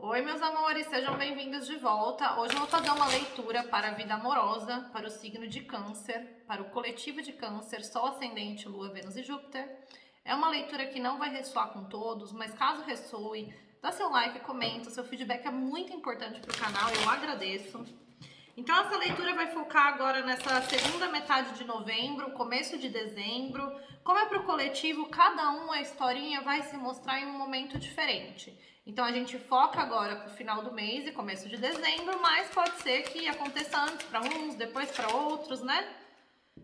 Oi, meus amores, sejam bem-vindos de volta. Hoje eu vou fazer uma leitura para a vida amorosa, para o signo de Câncer, para o coletivo de Câncer, Sol, Ascendente, Lua, Vênus e Júpiter. É uma leitura que não vai ressoar com todos, mas caso ressoe, dá seu like, comenta, seu feedback é muito importante para o canal, eu agradeço. Então essa leitura vai focar agora nessa segunda metade de novembro, começo de dezembro. Como é para o coletivo, cada um, a historinha vai se mostrar em um momento diferente. Então a gente foca agora para o final do mês e começo de dezembro, mas pode ser que aconteça antes para uns, depois para outros, né?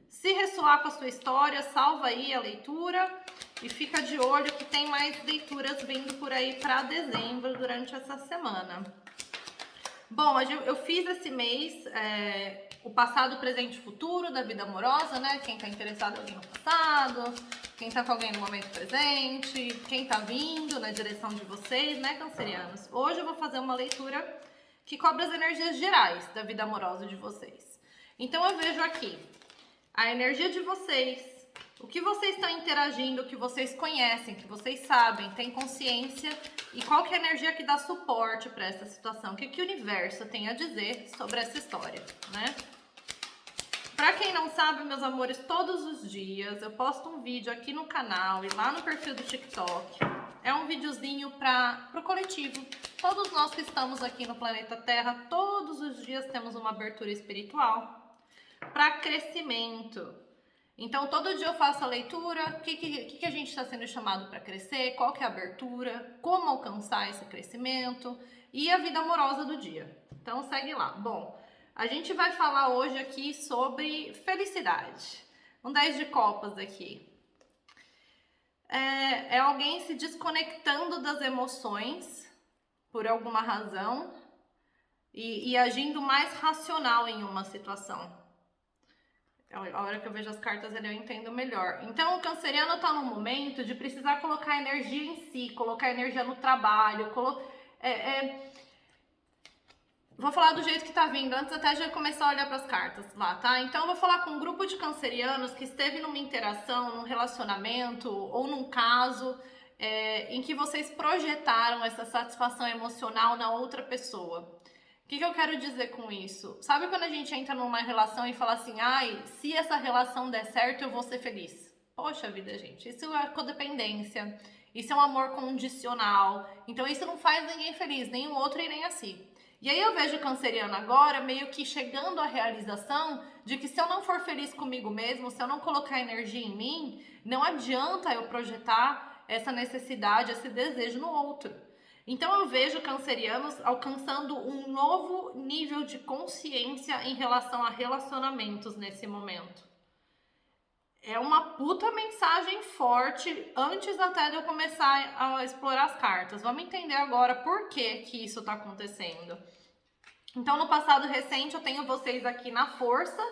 Se ressoar com a sua história, salva aí a leitura e fica de olho que tem mais leituras vindo por aí para dezembro durante essa semana. Bom, eu fiz esse mês o passado, presente e futuro da vida amorosa, né? Quem tá interessado em alguém no passado, quem tá com alguém no momento presente, quem tá vindo na direção de vocês, né, cancerianos? Hoje eu vou fazer uma leitura que cobre as energias gerais da vida amorosa de vocês. Então eu vejo aqui a energia de vocês, o que vocês estão interagindo, o que vocês conhecem, que vocês sabem, têm consciência e qual que é a energia que dá suporte para essa situação, o que o universo tem a dizer sobre essa história, né? Para quem não sabe, meus amores, todos os dias eu posto um vídeo aqui no canal e lá no perfil do TikTok. É um videozinho para o coletivo. Todos nós que estamos aqui no planeta Terra, todos os dias temos uma abertura espiritual para crescimento. Então, todo dia eu faço a leitura, o que a gente está sendo chamado para crescer, qual que é a abertura, como alcançar esse crescimento e a vida amorosa do dia. Então, segue lá. Bom, a gente vai falar hoje aqui sobre felicidade. Um 10 de copas aqui. É alguém se desconectando das emoções por alguma razão e agindo mais racional em uma situação. A hora que eu vejo as cartas ali eu entendo melhor. Então o canceriano está num momento de precisar colocar energia em si, colocar energia no trabalho. Vou falar do jeito que tá vindo, antes até de começar a olhar para as cartas lá, tá? Então eu vou falar com um grupo de cancerianos que esteve numa interação, num relacionamento ou num caso em que vocês projetaram essa satisfação emocional na outra pessoa. O que eu quero dizer com isso? Sabe quando a gente entra numa relação e fala assim, ai, se essa relação der certo, eu vou ser feliz? Poxa vida, gente, isso é codependência, isso é um amor condicional, então isso não faz ninguém feliz, nem o outro e nem a si. E aí eu vejo o canceriano agora meio que chegando à realização de que se eu não for feliz comigo mesmo, se eu não colocar energia em mim, não adianta eu projetar essa necessidade, esse desejo no outro. Então eu vejo cancerianos alcançando um novo nível de consciência em relação a relacionamentos nesse momento. É uma puta mensagem forte antes até de eu começar a explorar as cartas. Vamos entender agora por que isso tá acontecendo. Então no passado recente eu tenho vocês aqui na força,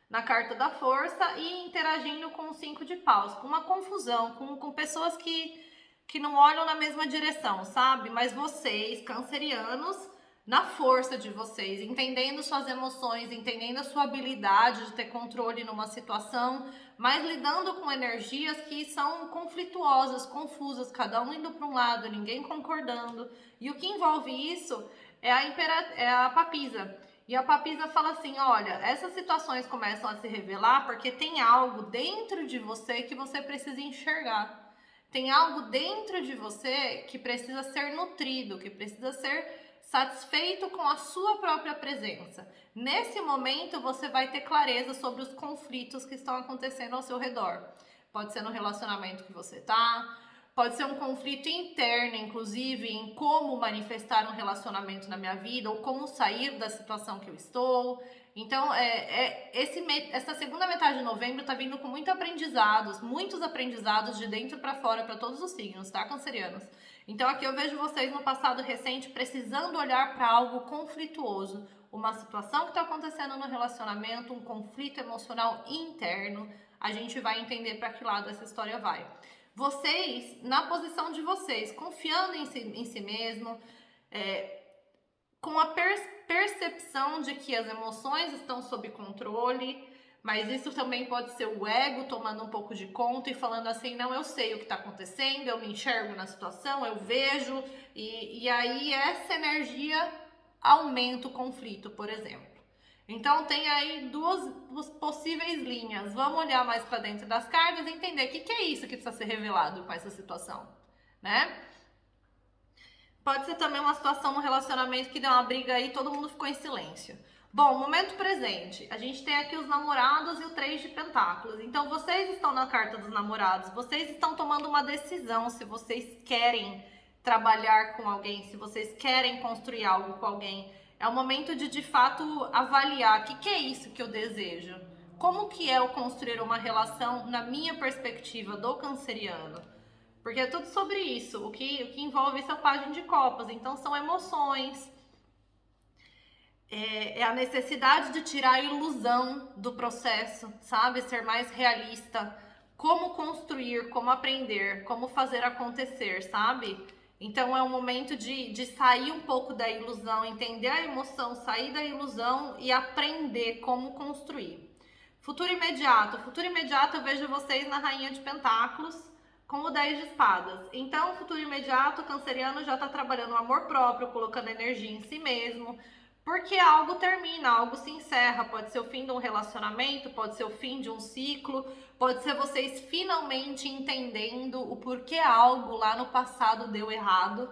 na carta da força e interagindo com o 5 de paus, com uma confusão, com pessoas que não olham na mesma direção, sabe? Mas vocês, cancerianos, na força de vocês, entendendo suas emoções, entendendo a sua habilidade de ter controle numa situação, mas lidando com energias que são conflituosas, confusas, cada um indo para um lado, ninguém concordando. E o que envolve isso é a papisa. E a papisa fala assim, olha, essas situações começam a se revelar porque tem algo dentro de você que você precisa enxergar. Tem algo dentro de você que precisa ser nutrido, que precisa ser satisfeito com a sua própria presença. Nesse momento, você vai ter clareza sobre os conflitos que estão acontecendo ao seu redor. Pode ser no relacionamento que você tá, pode ser um conflito interno, inclusive, em como manifestar um relacionamento na minha vida ou como sair da situação que eu estou. Então, essa segunda metade de novembro tá vindo com muitos aprendizados de dentro para fora para todos os signos, tá, cancerianos? Então, aqui eu vejo vocês no passado recente precisando olhar para algo conflituoso, uma situação que está acontecendo no relacionamento, um conflito emocional interno. A gente vai entender para que lado essa história vai. Vocês, na posição de vocês, confiando em si mesmo, com a percepção de que as emoções estão sob controle, Mas isso também pode ser o ego tomando um pouco de conta e falando assim, não, eu sei o que está acontecendo, eu me enxergo na situação, eu vejo, e aí essa energia aumenta o conflito, por exemplo. Então tem aí duas possíveis linhas. Vamos olhar mais para dentro das cartas e entender o que é isso que precisa ser revelado com essa situação, né? Pode ser também uma situação no relacionamento que deu uma briga aí e todo mundo ficou em silêncio. Bom, momento presente. A gente tem aqui os namorados e o 3 de pentáculos. Então, vocês estão na carta dos namorados. Vocês estão tomando uma decisão se vocês querem trabalhar com alguém, se vocês querem construir algo com alguém. É o momento de fato, avaliar o que é isso que eu desejo. Como que é eu construir uma relação na minha perspectiva do canceriano? Porque é tudo sobre isso. O que envolve essa página de copas. Então, são emoções. É a necessidade de tirar a ilusão do processo, sabe? Ser mais realista. Como construir, como aprender, como fazer acontecer, sabe? Então é um momento de sair um pouco da ilusão, entender a emoção, sair da ilusão e aprender como construir. Futuro imediato. Futuro imediato eu vejo vocês na Rainha de Pentáculos com o 10 de espadas. Então, o futuro imediato, o canceriano já está trabalhando o amor próprio, colocando energia em si mesmo, porque algo termina, algo se encerra. Pode ser o fim de um relacionamento, pode ser o fim de um ciclo, pode ser vocês finalmente entendendo o porquê algo lá no passado deu errado.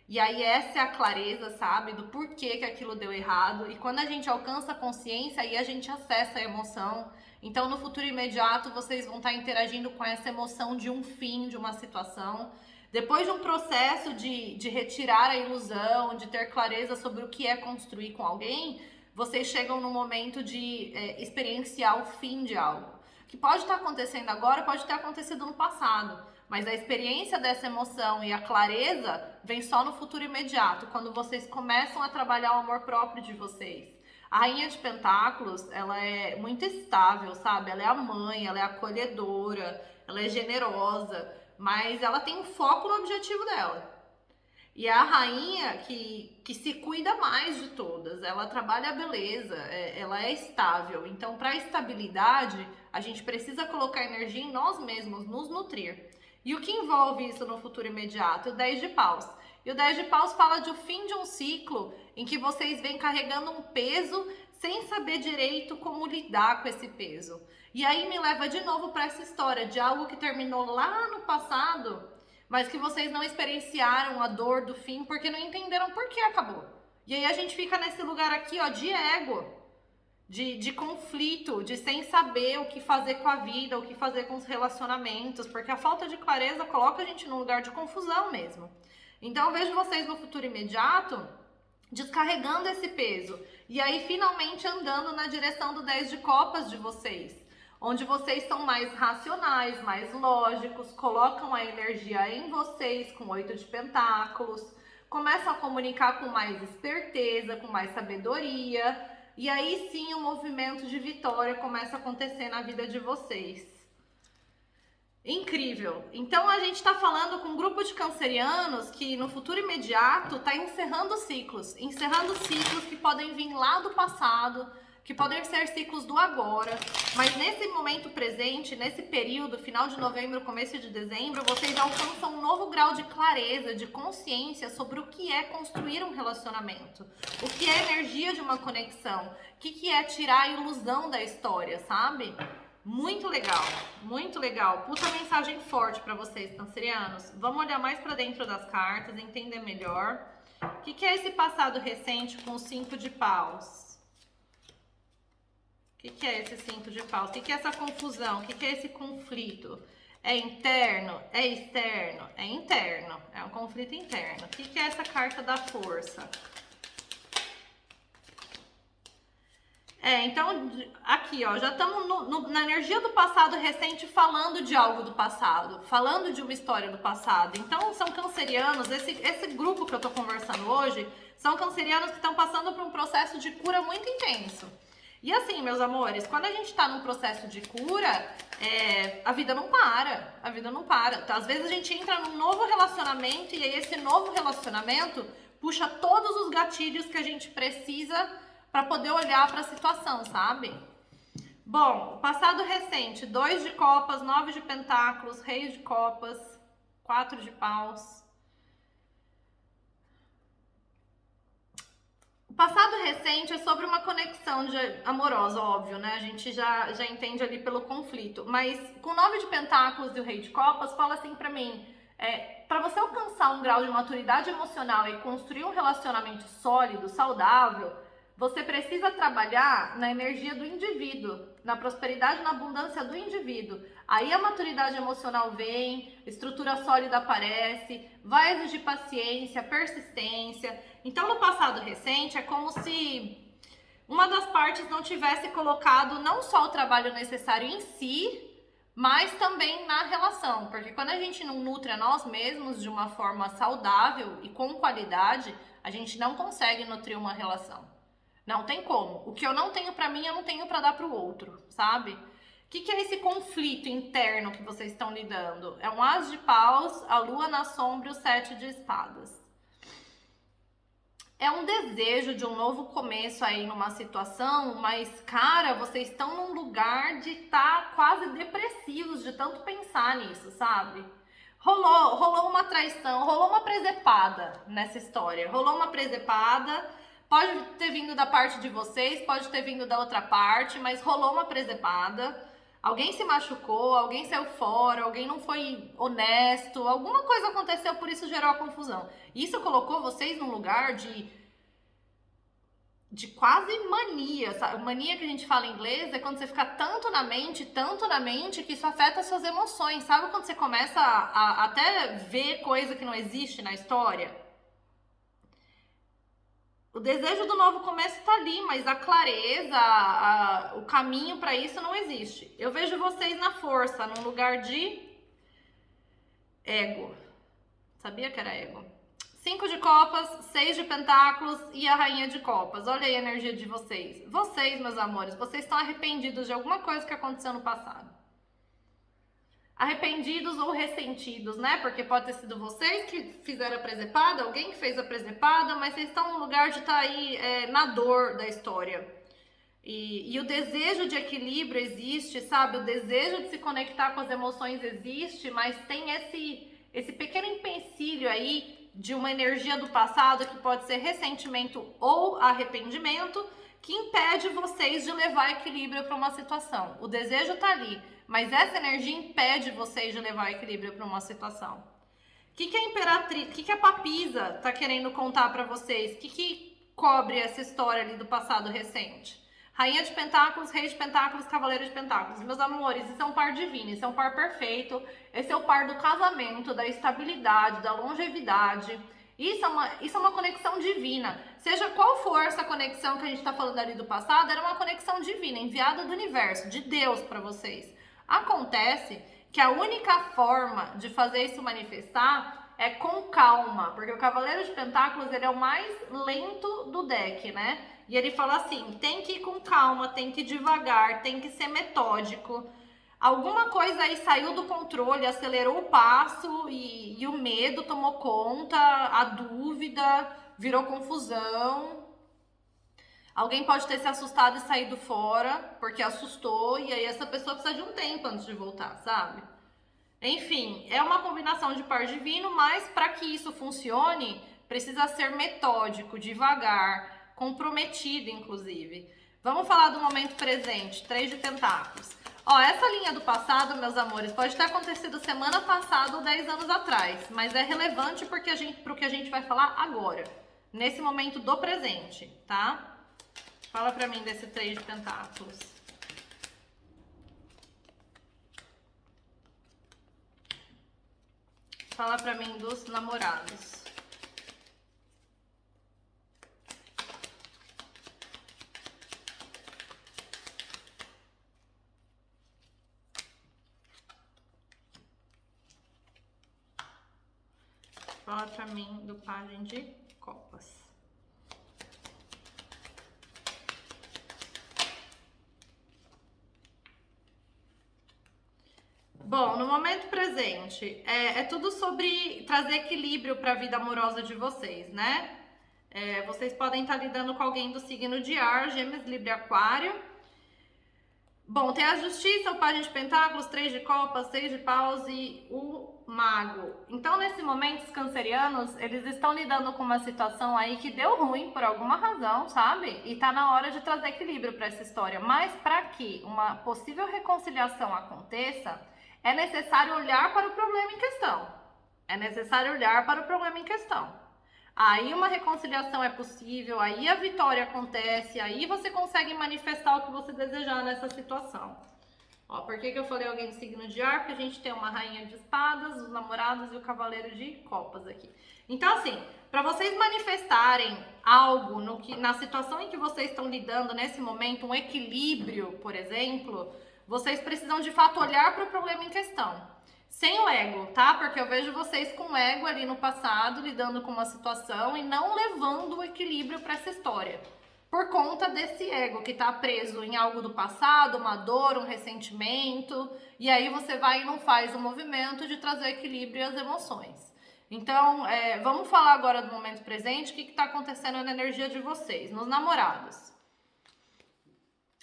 E aí essa é a clareza, sabe, do porquê que aquilo deu errado. E quando a gente alcança a consciência, aí a gente acessa a emoção. Então, no futuro imediato, vocês vão estar interagindo com essa emoção de um fim, de uma situação. Depois de um processo de retirar a ilusão, de ter clareza sobre o que é construir com alguém, vocês chegam no momento de experienciar o fim de algo. Que pode estar acontecendo agora, pode ter acontecido no passado. Mas a experiência dessa emoção e a clareza vem só no futuro imediato, quando vocês começam a trabalhar o amor próprio de vocês. A Rainha de Pentáculos, ela é muito estável, sabe? Ela é a mãe, ela é acolhedora, ela é generosa, mas ela tem um foco no objetivo dela. E é a rainha que se cuida mais de todas, ela trabalha a beleza, ela é estável. Então, para a estabilidade, a gente precisa colocar energia em nós mesmos, nos nutrir. E o que envolve isso no futuro imediato? O 10 de paus. E o 10 de paus fala de o fim de um ciclo em que vocês vêm carregando um peso sem saber direito como lidar com esse peso. E aí me leva de novo para essa história de algo que terminou lá no passado, mas que vocês não experienciaram a dor do fim porque não entenderam por que acabou. E aí a gente fica nesse lugar aqui, ó, de ego, de conflito, de sem saber o que fazer com a vida, o que fazer com os relacionamentos, porque a falta de clareza coloca a gente num lugar de confusão mesmo. Então eu vejo vocês no futuro imediato descarregando esse peso e aí finalmente andando na direção do 10 de copas de vocês, onde vocês são mais racionais, mais lógicos, colocam a energia em vocês com 8 de pentáculos, começam a comunicar com mais esperteza, com mais sabedoria, e aí sim o movimento de vitória começa a acontecer na vida de vocês. Incrível! Então a gente está falando com um grupo de cancerianos que no futuro imediato está encerrando ciclos que podem vir lá do passado, que podem ser ciclos do agora, mas nesse momento presente, nesse período, final de novembro, começo de dezembro, vocês alcançam um novo grau de clareza, de consciência sobre o que é construir um relacionamento, o que é energia de uma conexão, o que é tirar a ilusão da história, sabe? Muito legal, muito legal. Puta mensagem forte para vocês, cancerianos. Vamos olhar mais para dentro das cartas, entender melhor. O que é esse passado recente com o 5 de paus? O que é esse 5 de paus? O que é essa confusão? O que é esse conflito? É interno? É externo? É interno. É um conflito interno. O que é essa carta da força? Então, aqui, ó, já estamos na energia do passado recente falando de algo do passado, falando de uma história do passado. Então, são cancerianos, esse grupo que eu tô conversando hoje, são cancerianos que estão passando por um processo de cura muito intenso. E assim, meus amores, quando a gente tá num processo de cura, a vida não para, a vida não para. Então, às vezes a gente entra num novo relacionamento e aí esse novo relacionamento puxa todos os gatilhos que a gente precisa para poder olhar para a situação, sabe? Bom, passado recente, 2 de copas, 9 de pentáculos, rei de copas, 4 de paus. O passado recente é sobre uma conexão amorosa, óbvio, né? A gente já entende ali pelo conflito. Mas com 9 de pentáculos e o rei de copas, fala assim pra mim, para você alcançar um grau de maturidade emocional e construir um relacionamento sólido, saudável, você precisa trabalhar na energia do indivíduo, na prosperidade, na abundância do indivíduo. Aí a maturidade emocional vem, estrutura sólida aparece, vai exigir paciência, persistência. Então, no passado recente, é como se uma das partes não tivesse colocado não só o trabalho necessário em si, mas também na relação. Porque quando a gente não nutre a nós mesmos de uma forma saudável e com qualidade, a gente não consegue nutrir uma relação. Não tem como. O que eu não tenho pra mim, eu não tenho pra dar pro outro, sabe? O que é esse conflito interno que vocês estão lidando? É um as de paus, a lua na sombra e o 7 de espadas. É um desejo de um novo começo aí numa situação, mas, cara, vocês estão num lugar de estar quase depressivos de tanto pensar nisso, sabe? Rolou uma traição, rolou uma presepada nessa história. Rolou uma presepada. Pode ter vindo da parte de vocês, pode ter vindo da outra parte, mas rolou uma presepada. Alguém se machucou, alguém saiu fora, alguém não foi honesto, alguma coisa aconteceu, por isso gerou a confusão. Isso colocou vocês num lugar de quase mania, sabe? Mania que a gente fala em inglês é quando você fica tanto na mente, que isso afeta as suas emoções. Sabe quando você começa a até ver coisa que não existe na história? O desejo do novo começo tá ali, mas a clareza, o caminho para isso não existe. Eu vejo vocês na força, num lugar de ego. Sabia que era ego? 5 de copas, 6 de pentáculos e a rainha de copas. Olha aí a energia de vocês. Vocês, meus amores, vocês estão arrependidos de alguma coisa que aconteceu no passado. Arrependidos ou ressentidos, né? Porque pode ter sido vocês que fizeram a presepada, alguém que fez a presepada, mas vocês estão no lugar de estar aí na dor da história. E o desejo de equilíbrio existe, sabe? O desejo de se conectar com as emoções existe, mas tem esse pequeno empecilho aí de uma energia do passado que pode ser ressentimento ou arrependimento, que impede vocês de levar equilíbrio para uma situação. O desejo tá ali, mas essa energia impede vocês de levar equilíbrio para uma situação. O que a Imperatriz, o que a Papisa tá querendo contar para vocês? O que cobre essa história ali do passado recente? Rainha de Pentáculos, Rei de Pentáculos, Cavaleiro de Pentáculos. Meus amores, isso é um par divino, isso é um par perfeito. Esse é o par do casamento, da estabilidade, da longevidade. Isso é uma conexão divina. Seja qual for essa conexão que a gente está falando ali do passado, era uma conexão divina, enviada do universo, de Deus para vocês. Acontece que a única forma de fazer isso manifestar é com calma, porque o Cavaleiro de Pentáculos ele é o mais lento do deck, né? E ele fala assim, tem que ir com calma, tem que ir devagar, tem que ser metódico. Alguma coisa aí saiu do controle, acelerou o passo e o medo tomou conta, a dúvida, virou confusão. Alguém pode ter se assustado e saído fora, porque assustou, e aí essa pessoa precisa de um tempo antes de voltar, sabe? Enfim, é uma combinação de par divino, mas para que isso funcione, precisa ser metódico, devagar, comprometido, inclusive. Vamos falar do momento presente, 3 de pentáculos. Ó, essa linha do passado, meus amores, pode ter acontecido semana passada ou 10 anos atrás, mas é relevante porque pro que a gente vai falar agora, nesse momento do presente, tá? Fala pra mim desse 3 de pentáculos. Fala pra mim dos namorados. Fala pra mim do pajem de copas. Bom, no momento presente, é tudo sobre trazer equilíbrio para a vida amorosa de vocês, né? Vocês podem estar lidando com alguém do signo de ar, Gêmeos, Libra e Aquário. Bom, tem a justiça, o pajem de pentáculos, 3 de copas, 6 de paus e o mago. Então, nesse momento, os cancerianos, eles estão lidando com uma situação aí que deu ruim por alguma razão, sabe? E tá na hora de trazer equilíbrio para essa história. Mas para que uma possível reconciliação aconteça, é necessário olhar para o problema em questão. É necessário olhar para o problema em questão. Aí uma reconciliação é possível, aí a vitória acontece, aí você consegue manifestar o que você desejar nessa situação. Ó, por que eu falei alguém de signo de ar? Porque a gente tem uma rainha de espadas, os namorados e o cavaleiro de copas aqui. Então, assim, para vocês manifestarem algo na situação em que vocês estão lidando nesse momento, um equilíbrio, por exemplo, vocês precisam de fato olhar para o problema em questão. Sem o ego, tá? Porque eu vejo vocês com o ego ali no passado, lidando com uma situação e não levando o equilíbrio para essa história. Por conta desse ego que tá preso em algo do passado, uma dor, um ressentimento, e aí você vai e não faz o movimento de trazer equilíbrio e as emoções. Então, vamos falar agora do momento presente, o que está acontecendo na energia de vocês, nos namorados.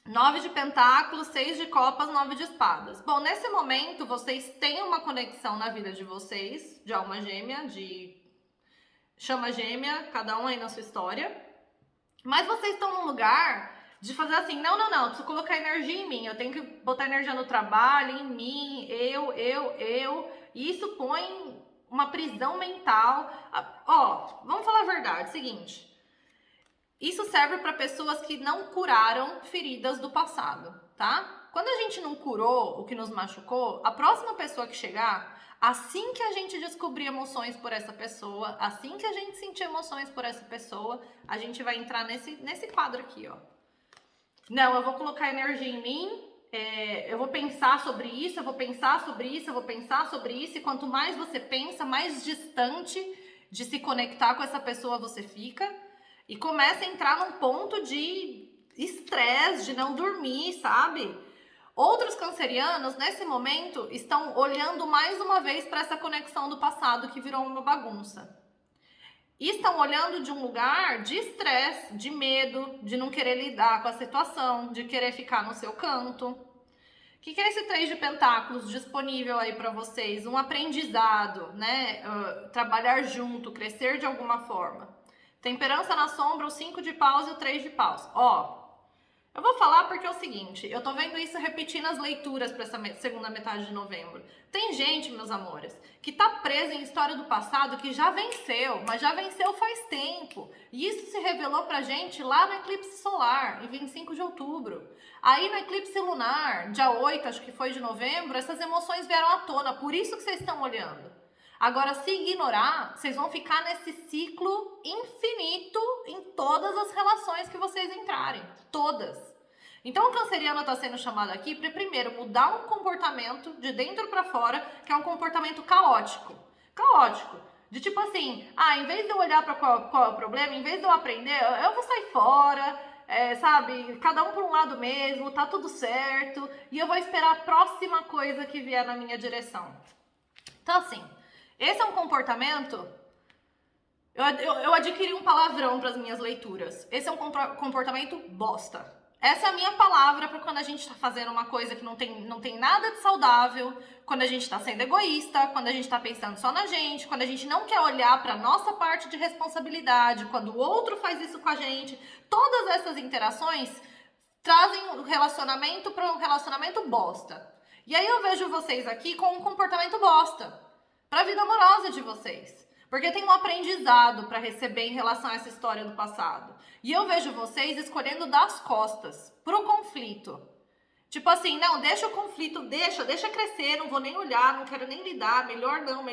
9 de pentáculos, 6 de copas, 9 de espadas. Bom, nesse momento, vocês têm uma conexão na vida de vocês, de alma gêmea, de chama gêmea, cada um aí na sua história. Mas vocês estão num lugar de fazer assim, não, preciso colocar energia em mim, eu tenho que botar energia no trabalho, em mim, eu. E isso põe uma prisão mental. Ó, vamos falar a verdade, seguinte. Isso serve para pessoas que não curaram feridas do passado, tá? Quando a gente não curou o que nos machucou, a próxima pessoa que chegar, assim que a gente descobrir emoções por essa pessoa, assim que a gente sentir emoções por essa pessoa, a gente vai entrar nesse quadro aqui, ó. Não, eu vou colocar energia em mim, eu vou pensar sobre isso, eu vou pensar sobre isso, eu vou pensar sobre isso, e quanto mais você pensa, mais distante de se conectar com essa pessoa você fica. E começa a entrar num ponto de estresse, de não dormir, sabe? Outros cancerianos, nesse momento, estão olhando mais uma vez para essa conexão do passado que virou uma bagunça. E estão olhando de um lugar de estresse, de medo, de não querer lidar com a situação, de querer ficar no seu canto. O que é esse 3 de pentáculos disponível aí para vocês? Um aprendizado, né? Trabalhar junto, crescer de alguma forma. Temperança na sombra, o 5 de paus e o 3 de paus. Ó, eu vou falar porque é o seguinte, eu tô vendo isso repetindo as leituras para essa segunda metade de novembro. Tem gente, meus amores, que tá presa em história do passado que já venceu, mas já venceu faz tempo. E isso se revelou pra gente lá no eclipse solar, em 25 de outubro. Aí no eclipse lunar, dia 8, acho que foi de novembro, essas emoções vieram à tona, por isso que vocês estão olhando. Agora, se ignorar, vocês vão ficar nesse ciclo infinito em todas as relações que vocês entrarem. Todas. Então, o canceriano está sendo chamado aqui para, primeiro, mudar um comportamento de dentro para fora, que é um comportamento caótico. Caótico. De tipo assim, em vez de eu olhar para qual é o problema, em vez de eu aprender, eu vou sair fora, sabe? Cada um por um lado mesmo, tá tudo certo, e eu vou esperar a próxima coisa que vier na minha direção. Então, assim, esse é um comportamento. Eu adquiri um palavrão para as minhas leituras. Esse é um comportamento bosta. Essa é a minha palavra para quando a gente está fazendo uma coisa que não tem nada de saudável, quando a gente está sendo egoísta, quando a gente está pensando só na gente, quando a gente não quer olhar para a nossa parte de responsabilidade, quando o outro faz isso com a gente. Todas essas interações trazem o relacionamento para um relacionamento bosta. E aí eu vejo vocês aqui com um comportamento bosta para a vida amorosa de vocês. Porque tem um aprendizado para receber em relação a essa história do passado. E eu vejo vocês escolhendo dar as costas pro conflito. Tipo assim, não, deixa o conflito, deixa crescer, não vou nem olhar, não quero nem lidar, melhor não.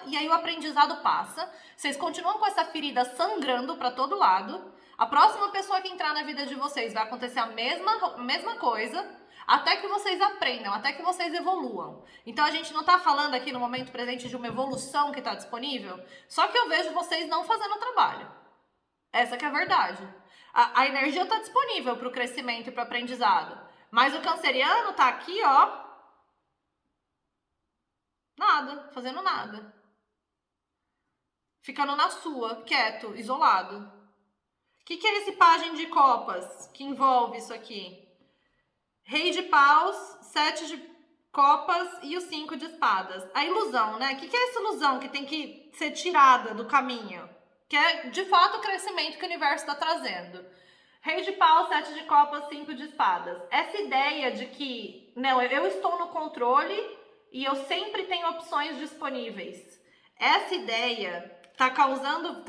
E aí o aprendizado passa, vocês continuam com essa ferida sangrando para todo lado. A próxima pessoa que entrar na vida de vocês vai acontecer a mesma coisa, até que vocês aprendam, até que vocês evoluam. Então a gente não tá falando aqui no momento presente de uma evolução que tá disponível, só que eu vejo vocês não fazendo o trabalho. Essa que é a verdade. A energia tá disponível para o crescimento e para o aprendizado, mas o canceriano tá aqui, ó, nada, fazendo nada. Ficando na sua, quieto, isolado. O que é esse pajem de copas que envolve isso aqui? Rei de paus, 7 de copas e o 5 de espadas. A ilusão, né? O que é essa ilusão que tem que ser tirada do caminho? Que é, de fato, o crescimento que o universo está trazendo. Rei de paus, 7 de copas, 5 de espadas. Essa ideia de que, não, eu estou no controle e eu sempre tenho opções disponíveis. Essa ideia tá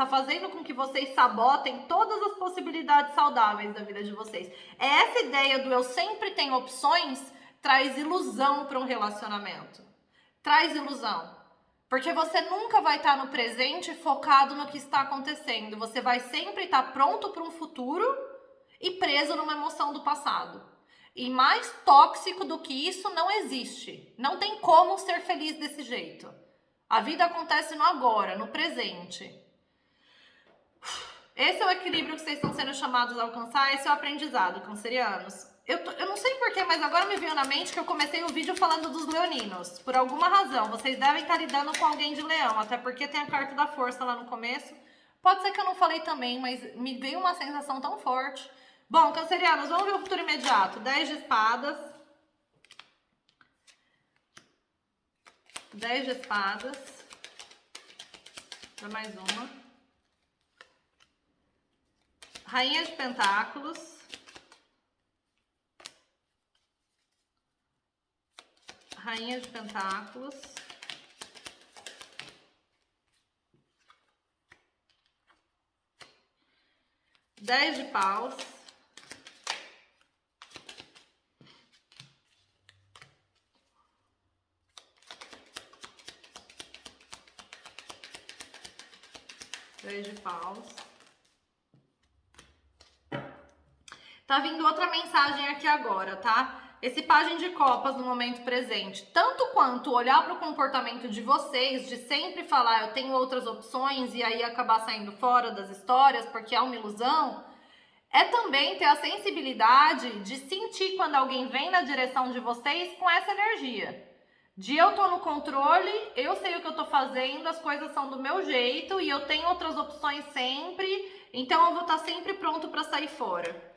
fazendo com que vocês sabotem todas as possibilidades saudáveis da vida de vocês. Essa ideia do eu sempre tenho opções traz ilusão para um relacionamento. Traz ilusão. Porque você nunca vai estar no presente focado no que está acontecendo. Você vai sempre estar pronto para um futuro e preso numa emoção do passado. E mais tóxico do que isso não existe. Não tem como ser feliz desse jeito. A vida acontece no agora, no presente. Esse é o equilíbrio que vocês estão sendo chamados a alcançar, esse é o aprendizado, cancerianos. Eu não sei porquê, mas agora me veio na mente que eu comecei o vídeo falando dos leoninos. Por alguma razão, vocês devem estar lidando com alguém de leão, até porque tem a carta da força lá no começo. Pode ser que eu não falei também, mas me veio uma sensação tão forte. Bom, cancerianos, vamos ver o futuro imediato. 10 de espadas. 10 de espadas. Dá mais uma. Rainha de pentáculos. Rainha de pentáculos. Dez de paus. Dez de paus. Tá vindo outra mensagem aqui agora, tá? Esse pajem de copas no momento presente, tanto quanto olhar para o comportamento de vocês, de sempre falar eu tenho outras opções e aí acabar saindo fora das histórias porque é uma ilusão, é também ter a sensibilidade de sentir quando alguém vem na direção de vocês com essa energia. De eu tô no controle, eu sei o que eu tô fazendo, as coisas são do meu jeito e eu tenho outras opções sempre, então eu vou estar sempre pronto para sair fora.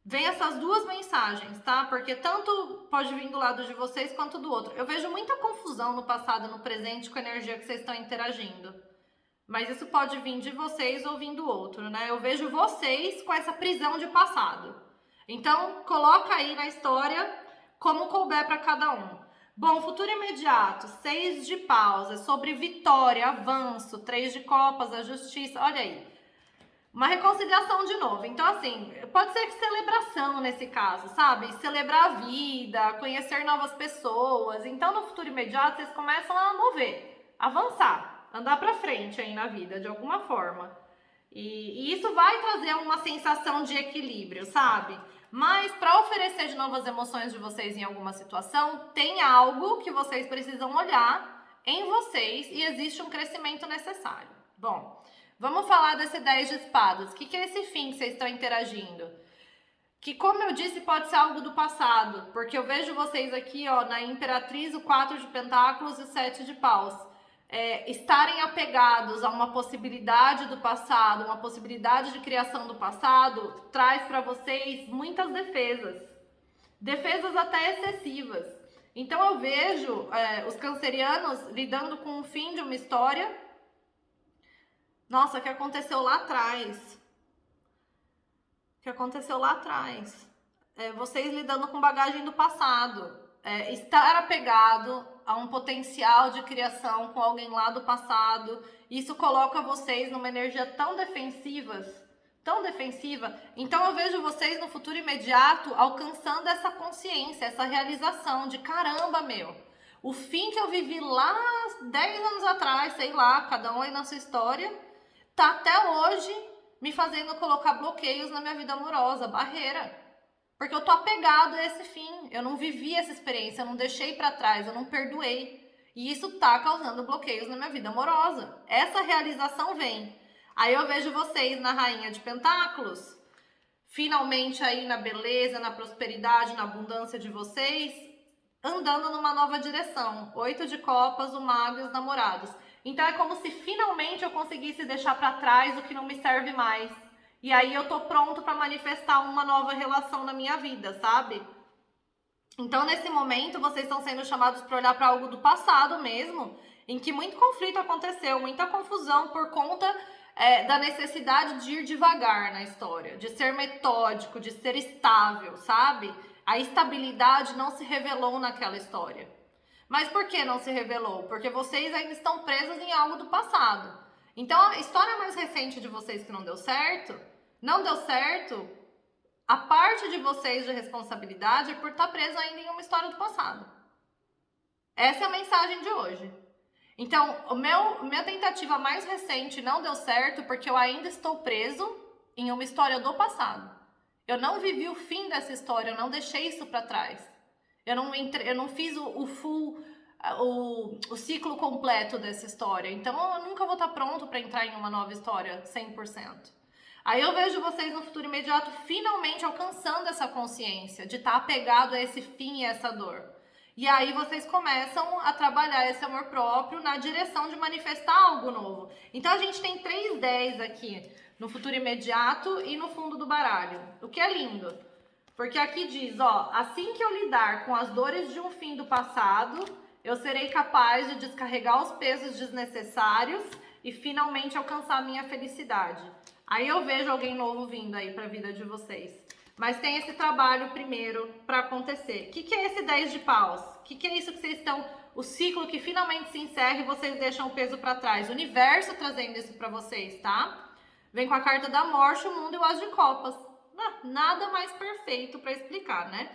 Vem essas duas mensagens, tá? Porque tanto pode vir do lado de vocês quanto do outro. Eu vejo muita confusão no passado e no presente com a energia que vocês estão interagindo. Mas isso pode vir de vocês ou vir do outro, né? Eu vejo vocês com essa prisão de passado. Então, coloca aí na história como couber para cada um. Bom, futuro imediato, 6 de paus, é sobre vitória, avanço, 3 de copas, a justiça, olha aí. Uma reconciliação de novo. Então, assim, pode ser que celebração nesse caso, sabe? Celebrar a vida, conhecer novas pessoas. Então, no futuro imediato, vocês começam a mover, avançar, andar pra frente aí na vida, de alguma forma. E isso vai trazer uma sensação de equilíbrio, sabe? Mas para oferecer de novas emoções de vocês em alguma situação, tem algo que vocês precisam olhar em vocês e existe um crescimento necessário. Bom, vamos falar desse 10 de espadas. O que é esse fim que vocês estão interagindo? Que, como eu disse, pode ser algo do passado. Porque eu vejo vocês aqui, ó, na Imperatriz, o 4 de pentáculos e o 7 de paus. Estarem apegados a uma possibilidade do passado, uma possibilidade de criação do passado, traz para vocês muitas defesas. Defesas até excessivas. Então eu vejo os cancerianos lidando com o fim de uma história. Nossa, que aconteceu lá atrás. Que aconteceu lá atrás. Vocês lidando com bagagem do passado. Estar apegado a um potencial de criação com alguém lá do passado. Isso coloca vocês numa energia tão defensiva. Então eu vejo vocês no futuro imediato alcançando essa consciência, essa realização de caramba, meu. O fim que eu vivi lá 10 anos atrás, sei lá, cada um aí na sua história, tá até hoje me fazendo colocar bloqueios na minha vida amorosa, barreira. Porque eu tô apegado a esse fim, eu não vivi essa experiência, eu não deixei pra trás, eu não perdoei. E isso tá causando bloqueios na minha vida amorosa. Essa realização vem. Aí eu vejo vocês na Rainha de Pentáculos, finalmente aí na beleza, na prosperidade, na abundância de vocês, andando numa nova direção. 8 de copas, o mago e os namorados. Então é como se finalmente eu conseguisse deixar pra trás o que não me serve mais. E aí eu tô pronto pra manifestar uma nova relação na minha vida, sabe? Então, nesse momento, vocês estão sendo chamados para olhar para algo do passado mesmo, em que muito conflito aconteceu, muita confusão por conta da necessidade de ir devagar na história, de ser metódico, de ser estável, sabe? A estabilidade não se revelou naquela história. Mas por que não se revelou? Porque vocês ainda estão presos em algo do passado. Então, a história mais recente de vocês que não deu certo, a parte de vocês de responsabilidade é por estar preso ainda em uma história do passado. Essa é a mensagem de hoje. Então, minha tentativa mais recente não deu certo porque eu ainda estou preso em uma história do passado. Eu não vivi o fim dessa história, eu não deixei isso para trás. Eu não fiz o ciclo completo dessa história. Então, eu nunca vou estar pronto para entrar em uma nova história 100%. Aí eu vejo vocês no futuro imediato finalmente alcançando essa consciência de estar apegado a esse fim e essa dor. E aí vocês começam a trabalhar esse amor próprio na direção de manifestar algo novo. Então a gente tem 3 10 aqui, no futuro imediato e no fundo do baralho. O que é lindo. Porque aqui diz, ó, assim que eu lidar com as dores de um fim do passado, eu serei capaz de descarregar os pesos desnecessários e finalmente alcançar a minha felicidade. Aí eu vejo alguém novo vindo aí para a vida de vocês. Mas tem esse trabalho primeiro para acontecer. O que é esse 10 de paus? O que é isso que vocês estão... O ciclo que finalmente se encerra e vocês deixam o peso para trás. O universo trazendo isso para vocês, tá? Vem com a carta da morte, o mundo e o as de copas. Nada mais perfeito para explicar, né?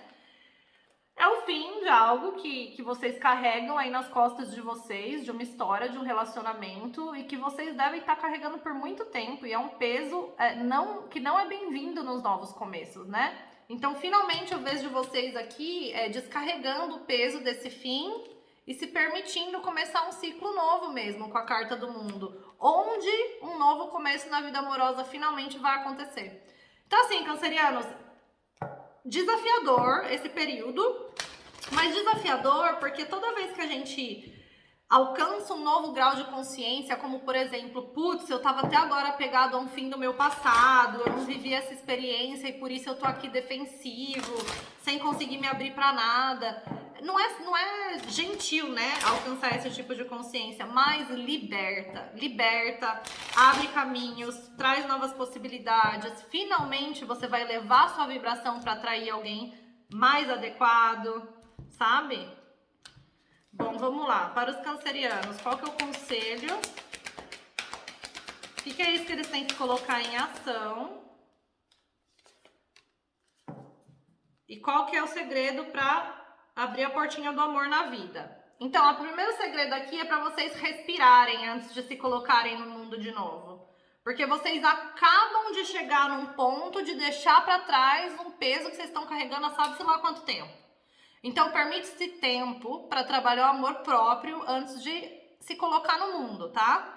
É o fim de algo que vocês carregam aí nas costas de vocês, de uma história, de um relacionamento, e que vocês devem estar carregando por muito tempo, e é um peso que não é bem-vindo nos novos começos, né? Então, finalmente, eu vejo vocês aqui descarregando o peso desse fim e se permitindo começar um ciclo novo mesmo, com a carta do mundo, onde um novo começo na vida amorosa finalmente vai acontecer. Então, assim, cancerianos, desafiador esse período, mas desafiador porque toda vez que a gente alcança um novo grau de consciência, como por exemplo, putz, eu tava até agora apegado a um fim do meu passado, eu não vivi essa experiência e por isso eu tô aqui defensivo, sem conseguir me abrir pra nada. Não é gentil, né, alcançar esse tipo de consciência, mas liberta, abre caminhos, traz novas possibilidades. Finalmente você vai levar sua vibração para atrair alguém mais adequado, sabe? Bom, vamos lá. Para os cancerianos, qual que é o conselho? O que é isso que eles têm que colocar em ação? E qual que é o segredo para abrir a portinha do amor na vida? Então, o primeiro segredo aqui é para vocês respirarem antes de se colocarem no mundo de novo. Porque vocês acabam de chegar num ponto de deixar para trás um peso que vocês estão carregando há sabe-se lá quanto tempo. Então, permite-se tempo para trabalhar o amor próprio antes de se colocar no mundo, tá?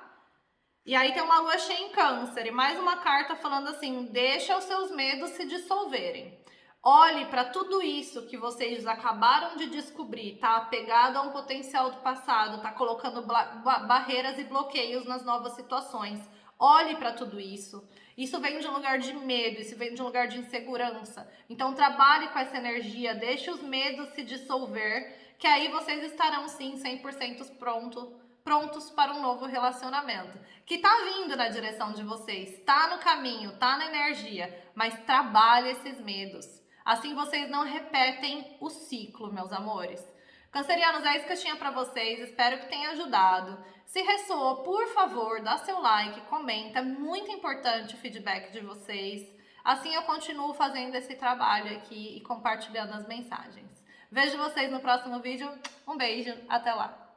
E aí tem uma lua cheia em câncer e mais uma carta falando assim, deixa os seus medos se dissolverem. Olhe para tudo isso que vocês acabaram de descobrir, tá apegado a um potencial do passado, tá colocando barreiras e bloqueios nas novas situações. Olhe para tudo isso. Isso vem de um lugar de medo, isso vem de um lugar de insegurança. Então trabalhe com essa energia, deixe os medos se dissolver, que aí vocês estarão sim 100% prontos para um novo relacionamento. Que tá vindo na direção de vocês, tá no caminho, tá na energia, mas trabalhe esses medos. Assim vocês não repetem o ciclo, meus amores. Cancerianos, é isso que eu tinha para vocês. Espero que tenha ajudado. Se ressoou, por favor, dá seu like, comenta. É muito importante o feedback de vocês. Assim eu continuo fazendo esse trabalho aqui e compartilhando as mensagens. Vejo vocês no próximo vídeo. Um beijo, até lá!